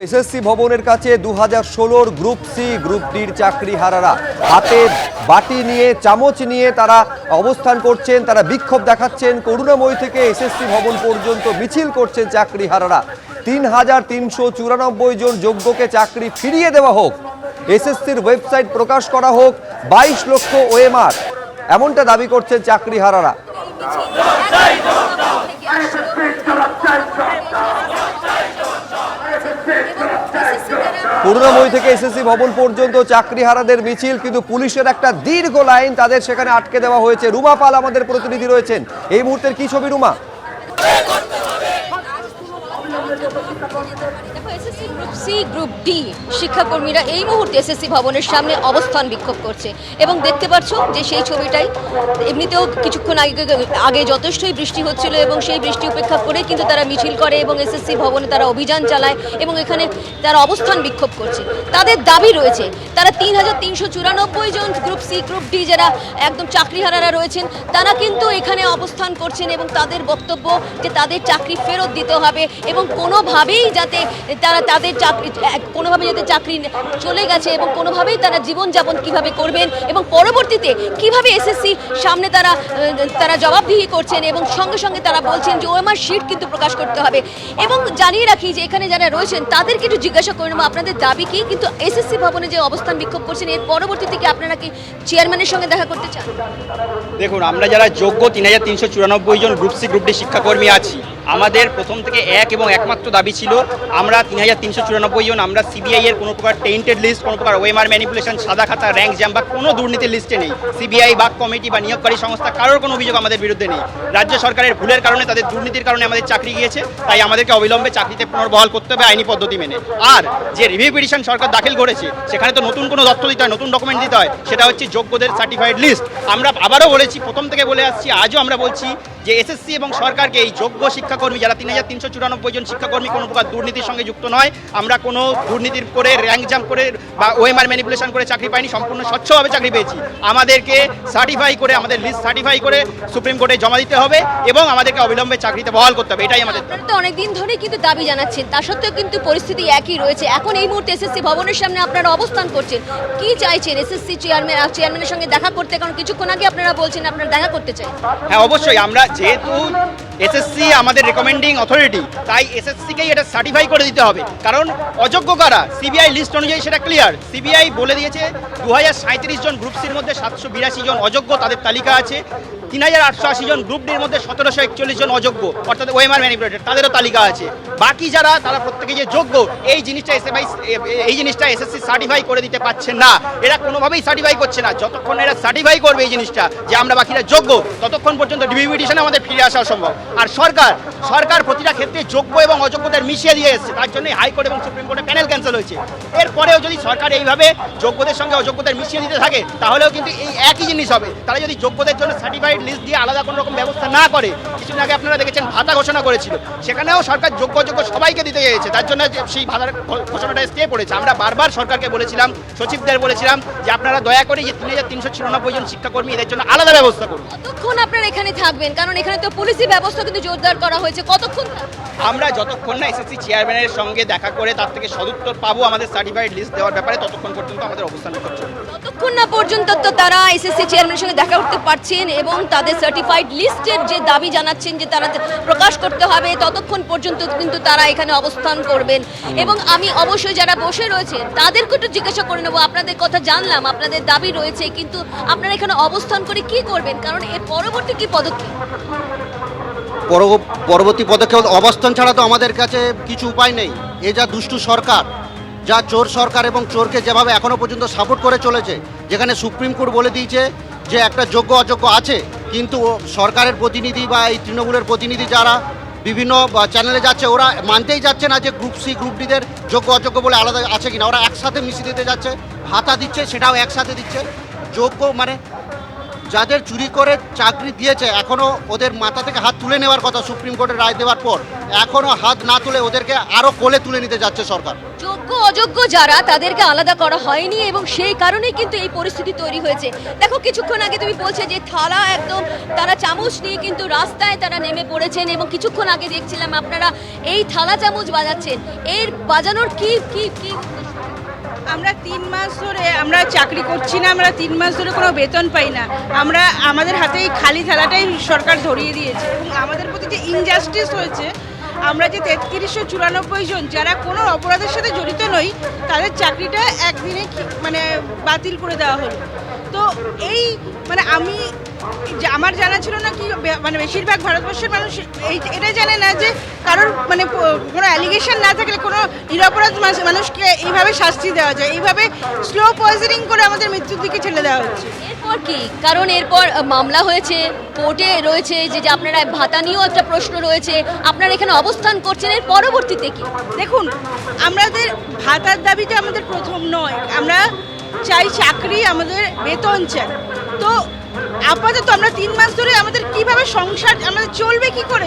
SSC ভবনের কাছে 2016 group C group ডির চাকরিহারারা হাতে বাটি নিয়ে চামচ নিয়ে তারা অবস্থান করছেন, তারা বিক্ষোভ দেখাচ্ছেন। করুণাময়ী থেকে এসএসসি ভবন পর্যন্ত মিছিল করছেন চাকরিহারারা। 3394 জন যোগ্যকে চাকরি ফিরিয়ে দেওয়া হোক, এসএসসির ওয়েবসাইট প্রকাশ করা হোক, 22 লক্ষ ওএমআর, এমনটা দাবি করছেন চাকরিহারারা। করুণাময়ী থেকে এসএসসি ভবন পর্যন্ত চাকরিহারাদের মিছিল, কিন্তু পুলিশের একটা দীর্ঘ লাইন, তাদের সেখানে আটকে দেওয়া হয়েছে। রুমা পাল আমাদের প্রতিনিধি রয়েছেন। এই মুহূর্তের কি ছবি রুমা? গ্রুপ ডি শিক্ষাকর্মীরা এই মুহূর্তে এসএসসি ভবনের সামনে অবস্থান বিক্ষোভ করছে এবং দেখতে পাচ্ছ যে সেই ছবিটাই। এমনিতেও কিছুক্ষণ আগে যথেষ্টই বৃষ্টি হচ্ছিল এবং সেই বৃষ্টি উপেক্ষা করে কিন্তু তারা মিছিল করে এবং এসএসসি ভবনে তারা অভিযান চালায় এবং এখানে তারা অবস্থান বিক্ষোভ করছে। তাদের দাবি রয়েছে, তারা 3394 জন গ্রুপ সি গ্রুপ ডি যারা একদম চাকরিহারারা রয়েছেন তারা কিন্তু এখানে অবস্থান করছেন এবং তাদের বক্তব্য যে তাদের চাকরি ফেরত দিতে হবে এবং কোনোভাবেই যাতে তারা তাদের কোনোভাবে যাতে চাকরি চলে গেছে এবং কোনোভাবেই তারা জীবনযাপন কিভাবে করবেন এবং পরবর্তীতে কিভাবে এসএসসি সামনে তারা জবাবদিহি করছেন এবং সঙ্গে সঙ্গে তারা বলছেন যে ওএমআর শিট কিন্তু প্রকাশ করতে হবে। এবং জানিয়ে রাখি যে এখানে যারা রয়েছেন তাদেরকে একটু জিজ্ঞাসা করে নেবো আপনাদের দাবি কি, কিন্তু এসএসসি ভবনে যে অবস্থান বিক্ষোভ করছেন এর পরবর্তীতে কি আপনারা কি চেয়ারম্যানের সঙ্গে দেখা করতে চান? দেখুন, আমরা যারা যোগ্য 3394 জন গ্রুপ সি গ্রুপ ডি শিক্ষাকর্মী আছি, আমাদের প্রথম থেকে এক এবং একমাত্র দাবি ছিল আমরা 3394 জন আমরা সিবিআই এর কোনো প্রকার টেন্টেড লিস্ট, কোনো প্রকার ওএমআর ম্যানিপুলেশন, সাদা খাতা, র্যাঙ্ক জ্যাম বা কোনো দুর্নীতির লিস্টে নেই। সিবিআই বা কমিটি বা নিয়োগকারী সংস্থা কারোর কোনো অভিযোগ আমাদের বিরুদ্ধে নেই। রাজ্য সরকারের ভুলের কারণে, তাদের দুর্নীতির কারণে আমাদের চাকরি গিয়েছে, তাই আমাদেরকে অবিলম্বে চাকরিতে পুনর্বহাল করতে হবে আইনি পদ্ধতি মেনে। আর যে রিভিউ পিটিশন সরকার দাখিল করেছে সেখানে তো নতুন কোনো তথ্য দিতে হয়, নতুন ডকুমেন্ট দিতে হয়, সেটা হচ্ছে যোগ্যদের সার্টিফাইড লিস্ট। আমরা আবারও বলেছি, প্রথম থেকে বলে আসছি, আজও আমরা বলছি যে এসএসসি এবং সরকারকে এই যোগ্য শিক্ষাকর্মী যারা 3394 জন শিক্ষাকর্মী কোনো প্রকার দুর্নীতির সঙ্গে যুক্ত নয়, আমরা কোনো দুর্নীতির করে র্যাঙ্ক জাম্প করে বা ওএমআর ম্যানিপুলেশন করে চাকরি পাইনি, সম্পূর্ণ স্বচ্ছভাবে চাকরি পেয়েছি। আমাদেরকে সার্টিফাই করে, আমাদের লিস্ট সার্টিফাই করে সুপ্রিম কোর্টে জমা দিতে হবে এবং আমাদেরকে অবিলম্বে চাকরিতে বহাল করতে হবে, এটাই আমাদের। আপনারা তো অনেকদিন ধরেই কিন্তু দাবি জানাচ্ছেন, তা সত্ত্বেও কিন্তু পরিস্থিতি একই রয়েছে। এখন এই মুহূর্তে এসএসসি ভবনের সামনে আপনারা অবস্থান করছেন, কি চাইছেন এসএসসি চেয়ারম্যানের সঙ্গে দেখা করতে? কারণ কিছুক্ষণ আগে আপনারা বলছেন আপনারা দেখা করতে চাই। হ্যাঁ, অবশ্যই। আমরা যেহেতু এসএসসি আমাদের রেকমেন্ডিং অথরিটি, তাই এসএসসিকেই এটা সার্টিফাই করে দিতে হবে। কারণ অযোগ্য কারা, সিবিআই লিস্ট অনুযায়ী সেটা ক্লিয়ার। সিবিআই বলে দিয়েছে 2037 জন গ্রুপ সির মধ্যে 782 জন অযোগ্য, তাদের তালিকা আছে। 3880 জন গ্রুপ ডির মধ্যে 1741 জন অযোগ্য, অর্থাৎ ওএমআর ম্যানিপুলেটেড, তাদেরও তালিকা আছে। বাকি যারা, তারা প্রত্যেকে যে যোগ্য, এই জিনিসটা এসএসসি সার্টিফাই করে দিতে পারছে না। এরা কোনোভাবেই সার্টিফাই করছে না। যতক্ষণ এরা সার্টিফাই করবে এই জিনিসটা যে আমরা বাকিরা যোগ্য, ততক্ষণ পর্যন্ত রিভিউ পিটিশনে আমাদের ফিরে আসা সম্ভব। আর সরকার প্রতিটা ক্ষেত্রে যোগ্য এবং অযোগ্যদের মিশিয়ে দিয়ে এসেছে, তার জন্য হাইকোর্ট এবং সুপ্রিম কোর্টে প্যানেল ক্যান্সেল হয়েছে। এরপরেও যদি সরকার এইভাবে যোগ্যদের সঙ্গে অযোগ্যদের মিশিয়ে দিতে থাকে তাহলেও কিন্তু এই একই জিনিস হবে। তারা যদি যোগ্যদের জন্য সার্টিফাইড লিস্ট দিয়ে আলাদা কোনো রকম ব্যবস্থা না করে, কিছুদিন আগে আপনারা দেখেছেন ভাতা ঘোষণা করেছিল, সেখানেও সরকার যোগ্য সবাইকে দিতে চেয়েছে, তার জন্য সেই ভাতার ঘোষণাটা স্টে পড়েছে। আমরা বারবার সরকারকে বলেছিলাম, সচিবদের বলেছিলাম যে আপনারা দয়া করে যে 3394 জন শিক্ষাকর্মী এদের জন্য আলাদা ব্যবস্থা করুন। কতক্ষণ আপনারা এখানে থাকবেন? কারণ এখানে তো পুলিশি ব্যবস্থা কিন্তু জোরদার করা হয়েছে, কতক্ষণ? আমরা যতক্ষণ না এসএসসি চেয়ারম্যানের সঙ্গে দেখা করে তার থেকে সদুত্তর পাবো আমাদের সার্টিফাইড লিস্ট দেওয়ার ব্যাপারে, ততক্ষণ পর্যন্ত আমাদের অবস্থান করছে। ততক্ষণ না পর্যন্ত তো তারা এসএসসি চেয়ারম্যানের সঙ্গে দেখা করতে পারছেন এবং তাদের সার্টিফাইড লিস্টের যে দাবি জানাচ্ছেন যে তারা প্রকাশ করতে হবে, ততক্ষণ পর্যন্ত কিন্তু তারা এখানে অবস্থান করবেন। এবং আমি অবশ্যই যারা বসে রয়েছেন তাদেরকে একটু জিজ্ঞাসা করে নেবো, আপনাদের কথা জানলাম, আপনাদের দাবি রয়েছে, কিন্তু আপনারা এখানে অবস্থান করে কি করবেন? কারণ এর পরবর্তী কি পদক্ষেপ? পরবর্তী পদক্ষেপ অবস্থান ছাড়া তো আমাদের কাছে কিছু উপায় নেই। এ যা দুষ্টু সরকার, যা চোর সরকার এবং চোরকে যেভাবে এখনো পর্যন্ত সাপোর্ট করে চলেছে, যেখানে সুপ্রিম কোর্ট বলে দিয়েছে যে একটা যোগ্য অযোগ্য আছে, কিন্তু সরকারের প্রতিনিধি বা এই তৃণমূলের প্রতিনিধি যারা বিভিন্ন চ্যানেলে যাচ্ছে, ওরা মানতেই যাচ্ছে না যে গ্রুপ সি গ্রুপ ডিদের যোগ্য অযোগ্য বলে আলাদা আছে কিনা। ওরা একসাথে মিশিয়ে দিতে যাচ্ছে, ভাতা দিচ্ছে সেটাও একসাথে দিচ্ছে। যোগ্য মানে যাদের চুরি করে চাকরি দিয়েছে এখনও ওদের মাথা থেকে হাত তুলে নেওয়ার কথা সুপ্রিম কোর্টের রায় দেওয়ার পর, এখনও হাত না তুলে ওদেরকে আরও কোলে তুলে নিতে যাচ্ছে সরকার। যোগ্য অযোগ্য যারা তাদেরকে আলাদা করা হয়নি এবং সেই কারণেই কিন্তু এই পরিস্থিতি তৈরি হয়েছে। দেখো কিছুক্ষণ আগে তুমি বলছে যে থালা একদম তারা চামচ নিয়ে কিন্তু রাস্তায় তারা নেমে পড়েছেন এবং কিছুক্ষণ আগে দেখছিলাম আপনারা এই থালা চামচ বাজাচ্ছেন, এর বাজানোর কি কি কি আমরা 3 মাস ধরে আমরা চাকরি করছি না, আমরা 3 মাস ধরে কোনো বেতন পাই না, আমরা আমাদের হাতেই খালি থালাটাই সরকার ধরিয়ে দিয়েছে এবং আমাদের প্রতি যে ইনজাস্টিস হয়েছে, আমরা যে 3394 জন যারা কোনো অপরাধের সাথে জড়িত নই তাদের চাকরিটা একদিনে মানে বাতিল করে দেওয়া হলো। তো এই মানে আমি আমার জানা ছিল না কি মানে বেশিরভাগ ভারতবর্ষের মানুষ এটাই জানে না যে কারোর মানে কোনো অ্যালিগেশন না থাকলে কোনো নিরপরাধ মানুষকে এইভাবে শাস্তি দেওয়া যায়, এইভাবে স্লো পয়জনিং করে আমাদের মৃত্যুর দিকে ঠেলে দেওয়া হচ্ছে। এরপর কি? কারণ এরপর মামলা হয়েছে, কোর্টে রয়েছে যে আপনারা ভাতা নিয়েও একটা প্রশ্ন রয়েছে, আপনারা এখানে অবস্থান করছেন, এর পরবর্তীতে কি? দেখুন, আমাদের ভাতার দাবিটা আমাদের প্রথম নয়, আমরা চাই চাকরি, আমাদের বেতন চাই। তো আপাতত আমরা 3 মাস ধরে আমাদের কিভাবে সংসার আমাদের চলবে কি করে,